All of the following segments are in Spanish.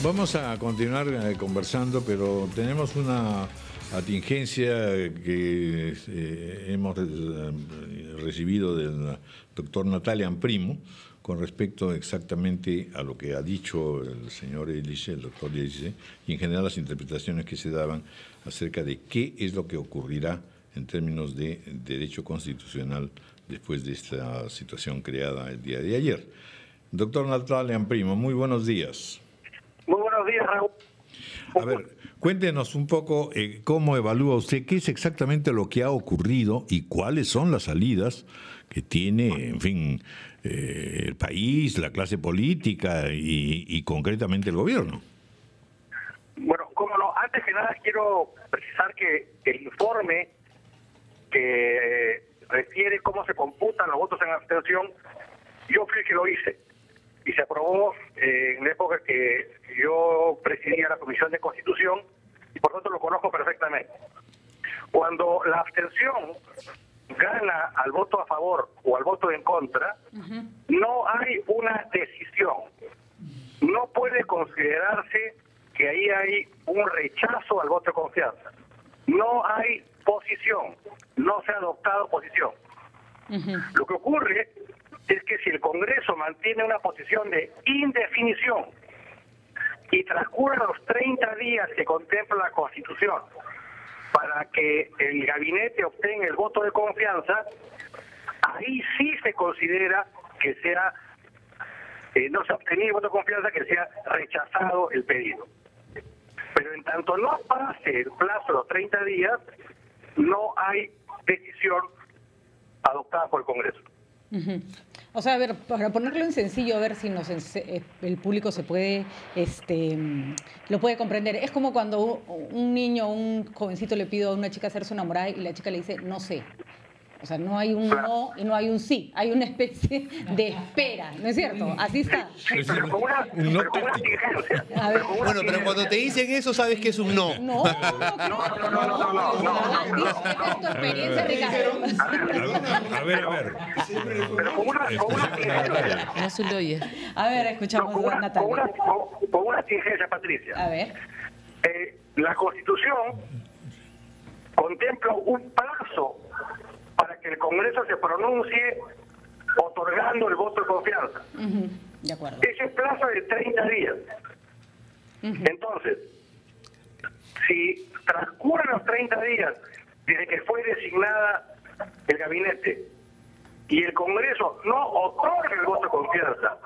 Vamos a continuar conversando, pero tenemos una atingencia que hemos recibido del doctor Natalia Primo con respecto exactamente a lo que ha dicho el señor Elice, el doctor Elice, y en general las interpretaciones que se daban acerca de qué es lo que ocurrirá en términos de derecho constitucional después de esta situación creada el día de ayer. Doctor Natalia Primo, muy buenos días. Muy buenos días, Raúl. A ver, cuéntenos un poco cómo evalúa usted qué es exactamente lo que ha ocurrido y cuáles son las salidas que tiene, en fin, el país, la clase política y concretamente el gobierno. Bueno, cómo no, antes que nada quiero precisar que el informe que refiere cómo se computan los votos en abstención, yo fui el que lo hice y se aprobó en la época que yo presidía la Comisión de Constitución y por tanto lo conozco perfectamente. Cuando la abstención gana al voto a favor o al voto en contra, no hay una decisión. No puede considerarse que ahí hay un rechazo al voto de confianza. No hay posición, no se ha adoptado posición. Lo que ocurre es que si el Congreso mantiene una posición de indefinición y transcurren los 30 días que contempla la Constitución para que el gabinete obtenga el voto de confianza, ahí sí se considera que sea, no se ha obtenido el voto de confianza, que sea rechazado el pedido. Pero en tanto no pase el plazo de los 30 días, no hay decisión adoptada por el Congreso. O sea, a ver, para ponerlo en sencillo, a ver si el público se puede, lo puede comprender. Es como cuando un niño, un jovencito le pide a una chica hacerse enamorada y la chica le dice, no sé. O sea, no hay un no y no hay un sí. Hay una especie de espera, ¿no es cierto? Así está. Sí, pero con una exigencia. Bueno, pero cuando te dicen eso, sabes que es un no. No. Esa es tu experiencia, Ricardo. A ver. Pero con una exigencia. No se le oye. A ver, escuchamos a Natalia. Con una exigencia, Patricia. A ver. La Constitución contempla un plazo para que el Congreso se pronuncie otorgando el voto de confianza. De acuerdo. Ese plazo es de 30 días. Entonces, si transcurren los 30 días desde que fue designada el gabinete y el Congreso no otorga el voto de confianza,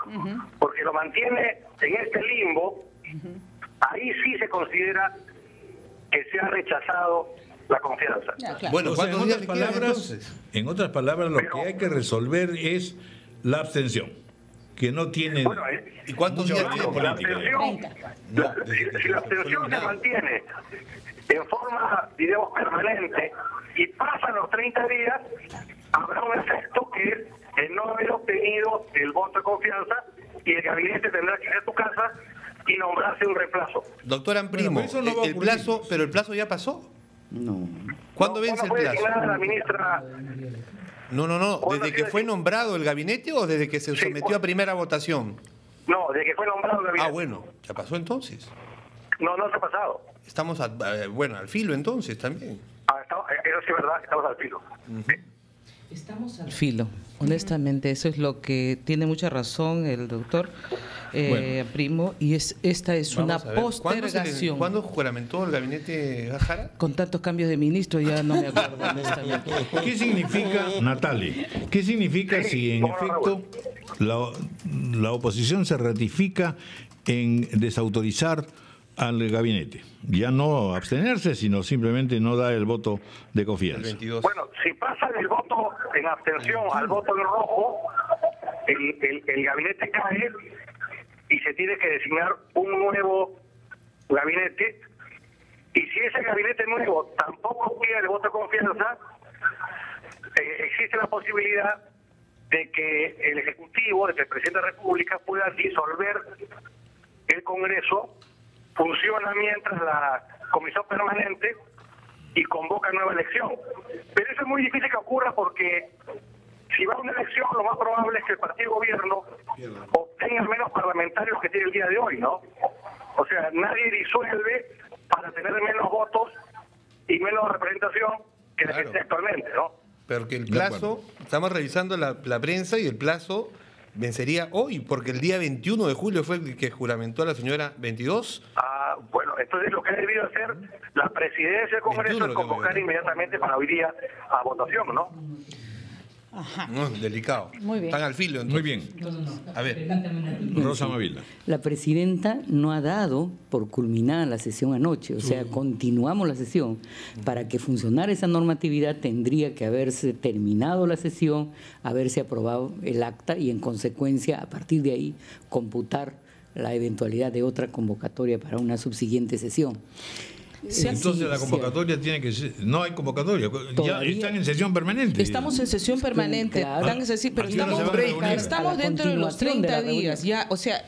porque lo mantiene en este limbo, ahí sí se considera que se ha rechazado la confianza. Ya, claro. Bueno, O sea, ¿cuántos días le quedan entonces? en otras palabras, lo que hay que resolver es la abstención, que no tiene... Bueno, ¿Y cuántos mucha días tiene validez política? política. No, desde que si la abstención se mantiene en forma, digamos, permanente y pasan los 30 días, habrá un efecto que es el no haber obtenido el voto de confianza y el gabinete tendrá que ir a tu casa y nombrarse un reemplazo. Doctor Primo, Bueno, pero eso no va a el ocurrir. plazo, pero el plazo ya pasó. No. ¿Cuándo ¿No vence el puede plazo? designar a la ministra? No. ¿Desde que fue nombrado el gabinete o desde que se Sí, sometió a primera votación? No, de que fue nombrado el gabinete. Ah, bueno, ya pasó entonces. No se ha pasado. Estamos, al filo entonces también. Eso sí es verdad, estamos al filo. Estamos al filo, honestamente, eso es lo que tiene mucha razón el doctor Primo, y esta es una Vamos a ver, postergación. ¿Cuándo juramentó el gabinete Gájara? Con tantos cambios de ministro ya no me acuerdo, honestamente. ¿Qué significa, Natalia? ¿Qué significa si en efecto la oposición se ratifica en desautorizar al gabinete? Ya no abstenerse, sino simplemente no da el voto de El confianza. 22. Bueno, si pasa del voto en abstención al voto en rojo, el gabinete cae y se tiene que designar un nuevo gabinete. Y si ese gabinete nuevo tampoco pide el voto de confianza, existe la posibilidad de que el Ejecutivo, de que el Presidente de la República pueda disolver el Congreso, funciona mientras la Comisión Permanente y convoca nueva elección. Pero eso es muy difícil que ocurra porque si va a una elección, lo más probable es que el partido gobierno obtenga menos parlamentarios que tiene el día de hoy, ¿no? O sea, nadie disuelve para tener menos votos y menos representación que la que tiene actualmente, ¿no? Pero que el plazo, estamos revisando la prensa y el plazo vencería hoy, porque el día 21 de julio fue el que juramentó a la señora 22. Bueno, entonces lo que ha debido hacer la presidencia del Congreso es convocar inmediatamente para hoy día a votación, ¿no? Ajá. No, delicado. Muy bien. Están al filo, entonces. Muy bien. A ver. Rosa Mavila. La presidenta no ha dado por culminada la sesión anoche, o sea, continuamos la sesión. Para que funcionara esa normatividad tendría que haberse terminado la sesión, haberse aprobado el acta y en consecuencia, a partir de ahí, computar la eventualidad de otra convocatoria para una subsiguiente sesión. Entonces la convocatoria tiene que ser... No hay convocatoria, ya están en sesión permanente. Estamos en sesión permanente, Claro. pero ¿A qué hora se van a reunir? estamos A la dentro de los continuación de 30 la reunión. días. Ya, o sea,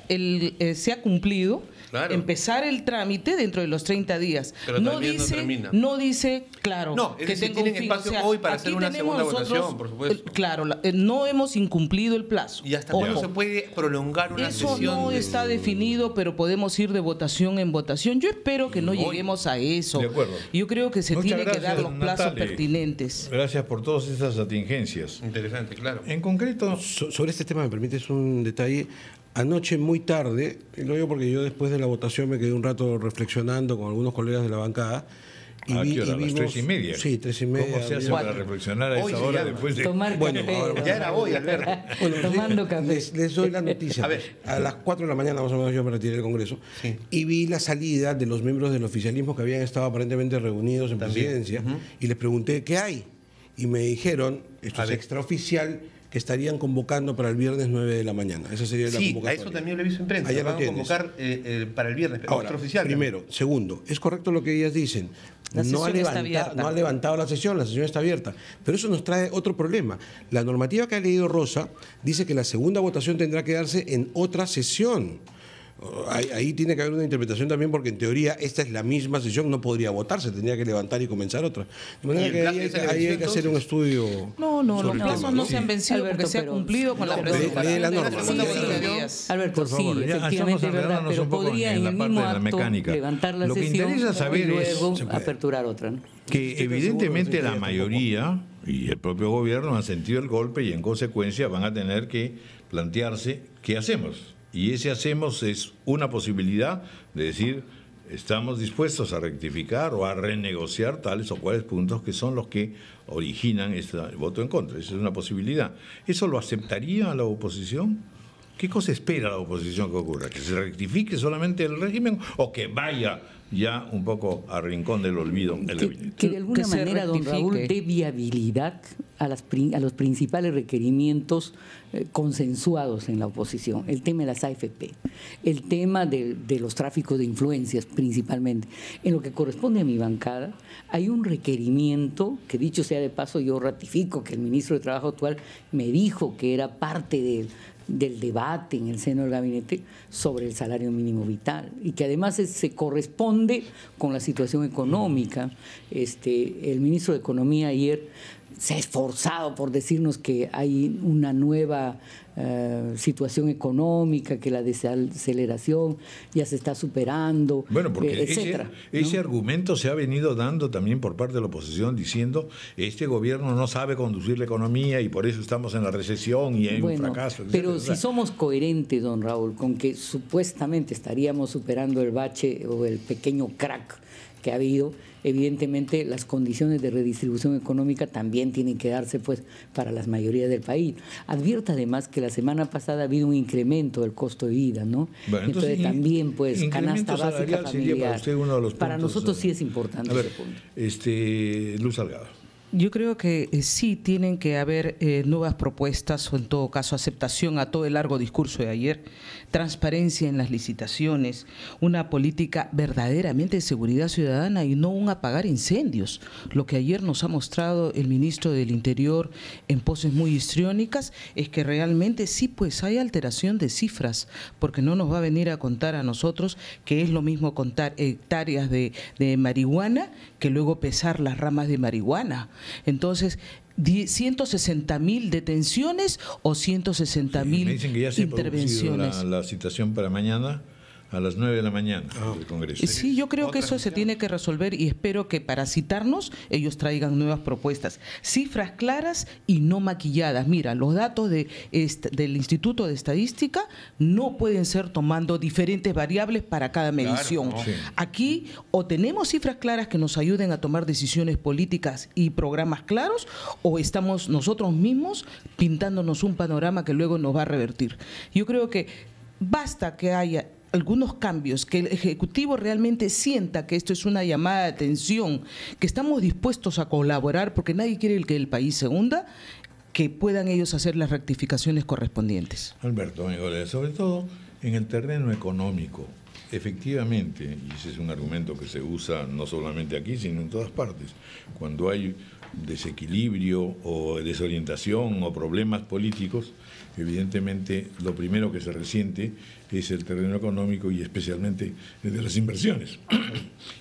se ha cumplido empezar el trámite dentro de los 30 días. Pero también no termina. No dice, claro, No, es que decir, tengo un tienen fin. espacio O sea, hoy para aquí hacer una tenemos segunda nosotros, votación, por supuesto. Claro, no hemos incumplido el plazo. ¿Y hasta Ojo. cuándo se puede prolongar una Eso sesión? no está definido, pero podemos ir de votación en votación. Yo espero que no lleguemos a eso. De acuerdo. Yo creo que se Muchas tiene que dar gracias, los plazos Natalie. pertinentes. Gracias por todas estas atingencias. Interesante, claro. En concreto, Sobre este tema, ¿me permites un detalle? Anoche muy tarde, y lo digo porque yo después de la votación me quedé un rato reflexionando con algunos colegas de la bancada. ¿a qué hora? ¿A las 3:30? Sí, 3:30. ¿Cómo se hace para reflexionar a Hoy esa se hora llama. después de... Tomar Bueno, café. ahora- Ya era hoy, Alberto. Bueno, Tomando café. Les doy la noticia. A ver. A las 4 de la mañana más o menos yo me retiré del Congreso y vi la salida de los miembros del oficialismo que habían estado aparentemente reunidos en presidencia y les pregunté ¿qué hay? Y me dijeron, esto es extraoficial, que estarían convocando para el viernes 9 de la mañana. Esa sería la Sí, a convocatoria. eso también lo he visto en prensa. Ayer lo Van a tienes. convocar para el viernes, pero Ahora, extraoficial. primero. Segundo, es correcto lo que ellas dicen. La sesión está abierta. No ha levantado la sesión está abierta. Pero eso nos trae otro problema. La normativa que ha leído Rosa dice que la segunda votación tendrá que darse en otra sesión. Ahí tiene que haber una interpretación también, porque en teoría esta es la misma sesión, no podría votarse, tendría que levantar y comenzar otra. De manera que ahí hay que hacer un estudio. No, los sobre el plazos tema, no se han vencido Alberto, porque se ha pero- cumplido con la lee presentación la de norma. segunda Sí, sí. votación. Alberto, Por favor, sí, ya efectivamente es estamos verdad, enredándonos pero un poco podría en en la el parte mismo de la acto mecánica. levantar la Lo que sesión interesa saber y es- luego se puede. aperturar otra, ¿no? Que evidentemente la mayoría y el propio gobierno han sentido el golpe y en consecuencia van a tener que plantearse qué hacemos. Y ese hacemos es una posibilidad de decir, estamos dispuestos a rectificar o a renegociar tales o cuales puntos que son los que originan este voto en contra. Esa es una posibilidad. ¿Eso lo aceptaría la oposición? ¿Qué cosa espera la oposición que ocurra? ¿Que se rectifique solamente el régimen o que vaya ya un poco al rincón del olvido el gabinete? Que de alguna Que se manera, don Raúl, rectifique. dé viabilidad a los principales requerimientos consensuados en la oposición. El tema de las AFP, el tema de los tráficos de influencias principalmente. En lo que corresponde a mi bancada, hay un requerimiento que, dicho sea de paso, yo ratifico que el ministro de Trabajo actual me dijo que era parte del debate en el seno del gabinete sobre el salario mínimo vital y que además se corresponde con la situación económica. El ministro de Economía ayer se ha esforzado por decirnos que hay una nueva situación económica, que la desaceleración ya se está superando, Bueno, porque etcétera, ese ¿no? argumento se ha venido dando también por parte de la oposición, diciendo este gobierno no sabe conducir la economía y por eso estamos en la recesión y hay un fracaso. Pero etcétera. si somos coherentes, don Raúl, con que supuestamente estaríamos superando el bache o el pequeño crack que ha habido, evidentemente las condiciones de redistribución económica también tienen que darse pues para las mayorías del país. Advierta además que la semana pasada ha habido un incremento del costo de vida, ¿no? Bueno, entonces también pues incremento canasta básica salarial sería familiar. para usted uno de los Para puntos, nosotros sí es importante A ver, ese punto. Luz Salgado. Yo creo que sí tienen que haber nuevas propuestas o en todo caso aceptación a todo el largo discurso de ayer, transparencia en las licitaciones, una política verdaderamente de seguridad ciudadana y no un apagar incendios. Lo que ayer nos ha mostrado el ministro del Interior en poses muy histriónicas es que realmente sí, pues hay alteración de cifras, porque no nos va a venir a contar a nosotros que es lo mismo contar hectáreas de marihuana que luego pesar las ramas de marihuana. Entonces, 160.000 detenciones o 160.000 me dicen que ya se ha intervenciones. producido la citación para mañana a las 9 de la mañana del Congreso. Sí, yo creo que eso se tiene que resolver y espero que para citarnos ellos traigan nuevas propuestas. Cifras claras y no maquilladas. Mira, los datos del Instituto de Estadística no pueden ser tomando diferentes variables para cada medición. Claro, no. Sí. Aquí o tenemos cifras claras que nos ayuden a tomar decisiones políticas y programas claros, o estamos nosotros mismos pintándonos un panorama que luego nos va a revertir. Yo creo que basta que haya algunos cambios, que el Ejecutivo realmente sienta que esto es una llamada de atención, que estamos dispuestos a colaborar porque nadie quiere que el país se hunda, que puedan ellos hacer las rectificaciones correspondientes. Alberto, sobre todo en el terreno económico, efectivamente, y ese es un argumento que se usa no solamente aquí, sino en todas partes, cuando hay desequilibrio o desorientación o problemas políticos, evidentemente lo primero que se resiente es el terreno económico y especialmente el de las inversiones.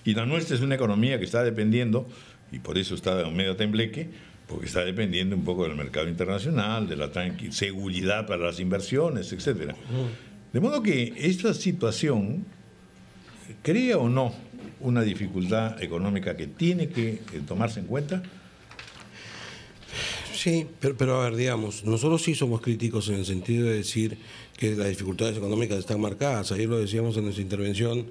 Y la nuestra es una economía que está dependiendo, y por eso está en medio tembleque, porque está dependiendo un poco del mercado internacional, de la seguridad para las inversiones, etcétera. De modo que esta situación crea o no una dificultad económica que tiene que tomarse en cuenta. Sí, pero a ver, digamos, nosotros sí somos críticos en el sentido de decir que las dificultades económicas están marcadas. Ayer lo decíamos en nuestra intervención.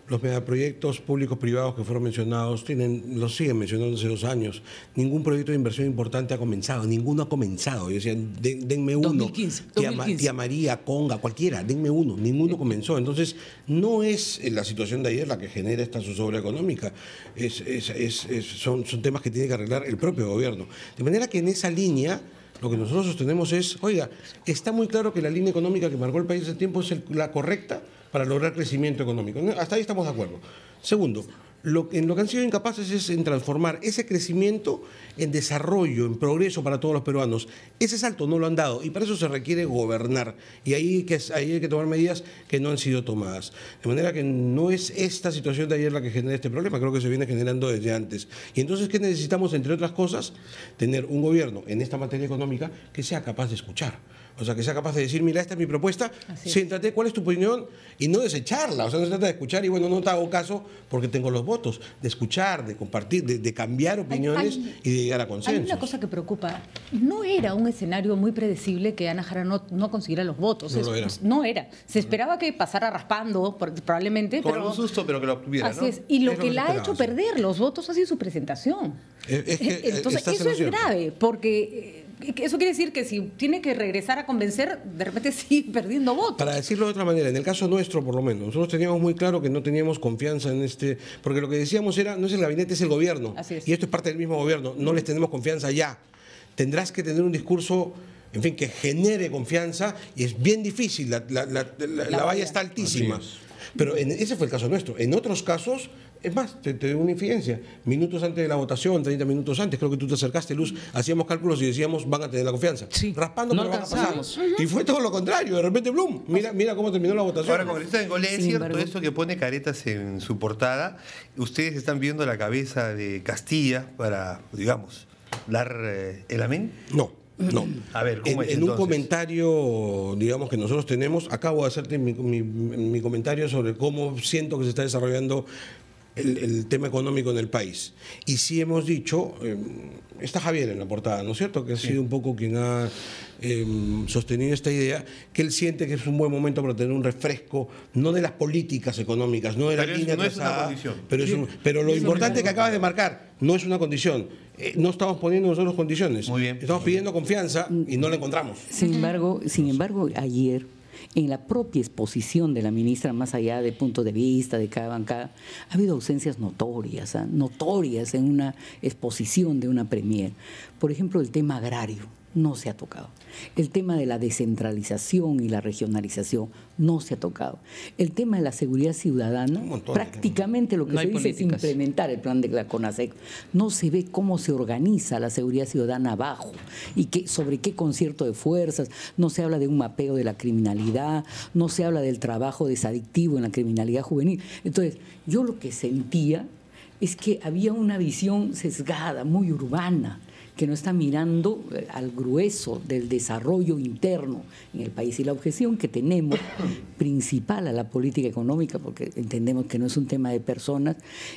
Los megaproyectos públicos-privados que fueron mencionados los siguen mencionando hace 2 años. Ningún proyecto de inversión importante ha comenzado, ninguno ha comenzado. Yo decía, denme uno. 2015. Tía María, Conga, cualquiera, denme uno. Ninguno comenzó. Entonces, no es la situación de ayer la que genera esta zozobra económica. Son temas que tiene que arreglar el propio gobierno. De manera que en esa línea, lo que nosotros sostenemos es, oiga, está muy claro que la línea económica que marcó el país hace tiempo es la correcta para lograr crecimiento económico. Hasta ahí estamos de acuerdo. Segundo, en lo que han sido incapaces es en transformar ese crecimiento en desarrollo, en progreso para todos los peruanos. Ese salto no lo han dado y para eso se requiere gobernar. Y ahí hay que tomar medidas que no han sido tomadas. De manera que no es esta situación de ayer la que genera este problema, creo que se viene generando desde antes. Y entonces, ¿qué necesitamos? Entre otras cosas, tener un gobierno en esta materia económica que sea capaz de escuchar. O sea, que sea capaz de decir, mira, esta es mi propuesta, siéntate, ¿cuál es tu opinión? Y no desecharla. O sea, no se trata de escuchar y bueno, no te hago caso porque tengo los votos. De escuchar, de compartir, de cambiar opiniones y de llegar a consensos. Hay una cosa que preocupa. No era un escenario muy predecible que Ana Jara no consiguiera los votos. No lo era. No era. Se esperaba que pasara raspando, probablemente. Con pero un susto, pero que lo obtuviera, así ¿no? es. Y lo Es lo que que la ha esperaba, hecho sí. perder los votos ha sido su presentación. Entonces, estás en eso lo es cierto. grave, porque eso quiere decir que si tiene que regresar a convencer, de repente sigue perdiendo votos. Para decirlo de otra manera, en el caso nuestro por lo menos, nosotros teníamos muy claro que no teníamos confianza en porque lo que decíamos era, no es el gabinete, es el gobierno. Así es. Y esto es parte del mismo gobierno, no les tenemos confianza ya. Tendrás que tener un discurso, en fin, que genere confianza y es bien difícil, la valla está altísima. Así es. Pero ese fue el caso nuestro. En otros casos, es más, te doy una infidencia. Minutos antes de la votación, 30 minutos antes, creo que tú te acercaste, Luz, hacíamos cálculos y decíamos, van a tener la confianza. Sí, Raspando, no pero van a pasar. alcanzamos. Y fue todo lo contrario. De repente, Blum, mira cómo terminó la votación. Ahora, congresista Bengolea, es Sin cierto embargo- esto que pone caretas en su portada. Ustedes están viendo la cabeza de Castilla para, digamos, dar el amén. No. A ver, ¿cómo es En un entonces? comentario, digamos, que nosotros tenemos, acabo de hacerte mi comentario sobre cómo siento que se está desarrollando el tema económico en el país. Y sí hemos dicho, está Javier en la portada, ¿no es cierto?, que ha sido un poco quien ha sostenido esta idea, que él siente que es un buen momento para tener un refresco, no de las políticas económicas, no de la Pero línea no es una trazada, condición. pero lo importante que acabas de marcar no es una condición. No estamos poniendo nosotros condiciones. Muy bien. Estamos pidiendo confianza y no la encontramos. Sin embargo, ayer, en la propia exposición de la ministra, más allá de puntos de vista de cada bancada, ha habido ausencias notorias en una exposición de una premier. Por ejemplo, el tema agrario no se ha tocado. El tema de la descentralización y la regionalización no se ha tocado. El tema de la seguridad ciudadana, Un montón de prácticamente lo que No se hay dice es políticas. implementar el plan de la CONASEC. No se ve cómo se organiza la seguridad ciudadana abajo y sobre qué concierto de fuerzas. No se habla de un mapeo de la criminalidad, no se habla del trabajo desadictivo en la criminalidad juvenil. Entonces, yo lo que sentía es que había una visión sesgada, muy urbana, que no está mirando al grueso del desarrollo interno en el país. Y la objeción que tenemos principal a la política económica, porque entendemos que no es un tema de personas,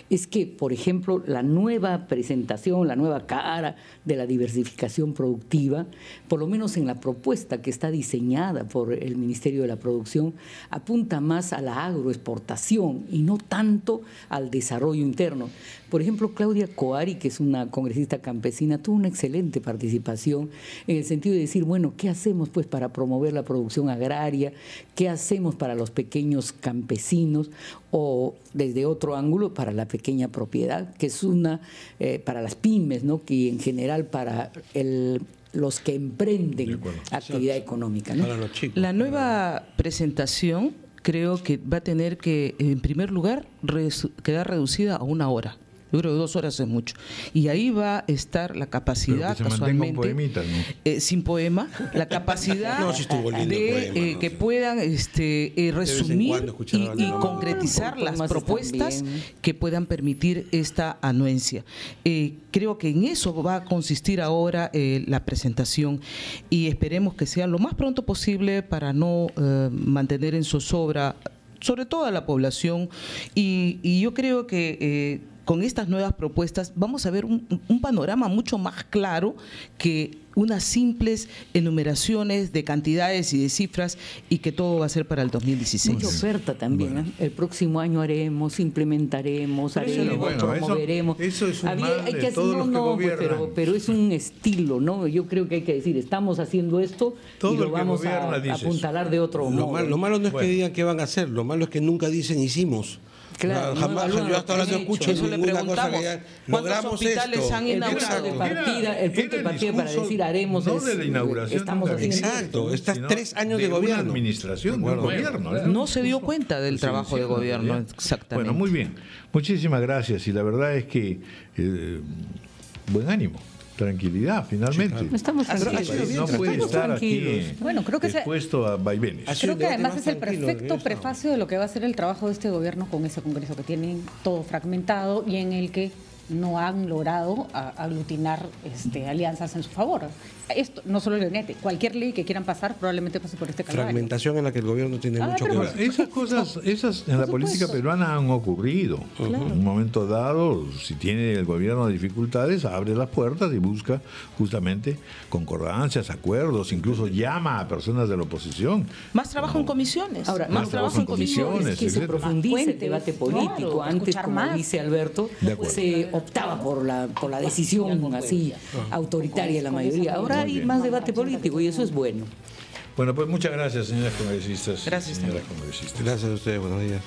es que, por ejemplo, la nueva presentación, la nueva cara de la diversificación productiva, por lo menos en la propuesta que está diseñada por el Ministerio de la Producción, apunta más a la agroexportación y no tanto al desarrollo interno. Por ejemplo, Claudia Coari, que es una congresista campesina, tuvo una excelente participación en el sentido de decir, bueno, ¿qué hacemos pues para promover la producción agraria? ¿Qué hacemos para los pequeños campesinos? O desde otro ángulo, para la pequeña propiedad, que es una, para las pymes, ¿no? Que en general para los que emprenden actividad económica, ¿no? Para los chicos. La nueva presentación creo que va a tener que, en primer lugar, quedar reducida a 1 hora. Yo creo que 2 horas es mucho. Y ahí va a estar la capacidad, pero que se mantenga un casualmente, poemita, ¿no? sin poema, la capacidad No, sí estuvo lindo el de poema, ¿no? que puedan resumir cuando escuchar a y Valdemar. concretizar No, las poemas propuestas están bien. que puedan permitir esta anuencia. Creo que en eso va a consistir ahora la presentación y esperemos que sea lo más pronto posible para no mantener en zozobra sobre todo a la población y yo creo que con estas nuevas propuestas vamos a ver un panorama mucho más claro que unas simples enumeraciones de cantidades y de cifras y que todo va a ser para el 2016. Mucha oferta también. Bueno. El próximo año haremos, implementaremos, haremos, bueno, promoveremos. eso es un mal hay de que todos los que gobiernan. pero es un estilo, ¿no? Yo creo que hay que decir, estamos haciendo esto Todo y el lo que vamos gobierna a dice eso. apuntalar de otro modo. Lo malo no es Bueno. que digan qué van a hacer, lo malo es que nunca dicen hicimos. Claro, Jamás, no evalúan yo hasta ahora no lo que han escucho hecho. Eso le ninguna cosa preguntamos. que digan, ¿Cuántos logramos hospitales esto. han El inaugurado? punto de partida, el punto de partida para decir haremos no es, de la inauguración estamos de un haciendo gabinete, Exacto, estás sino 3 años de una gobierno. administración, de un gobierno. No se dio cuenta del trabajo de gobierno, exactamente. Bueno, muy bien. Muchísimas gracias. Y la verdad es que buen ánimo, tranquilidad, finalmente. No estamos Ha sido tranquilos. bien, No puede Estamos estar aquí tranquilos. Bueno, creo que expuesto a vaivenes. Ha sido Creo que un debate además más es el tranquilo, perfecto bien, prefacio de lo que va a ser el trabajo de este gobierno con ese Congreso que tienen todo fragmentado y en el que no han logrado aglutinar alianzas en su favor. Esto, no solo el gabinete, cualquier ley que quieran pasar probablemente pase por este calvario. Fragmentación en la que el gobierno tiene mucho que pero ver. Esas cosas, esas en la política peruana han ocurrido. En un momento dado, si tiene el gobierno dificultades, abre las puertas y busca justamente concordancias, acuerdos, incluso llama a personas de la oposición. Más trabajo en comisiones. Ahora, más trabajo en comisiones. Es que se etcétera. profundice el Fuentes, debate político. claro, Antes, escuchar como más. dice Alberto, De acuerdo. se optaba por la decisión así autoritaria de la mayoría. Ahora hay más debate político y eso es bueno. Bueno, pues muchas gracias, señoras congresistas. Gracias, señoras congresistas. Gracias a ustedes, buenos días.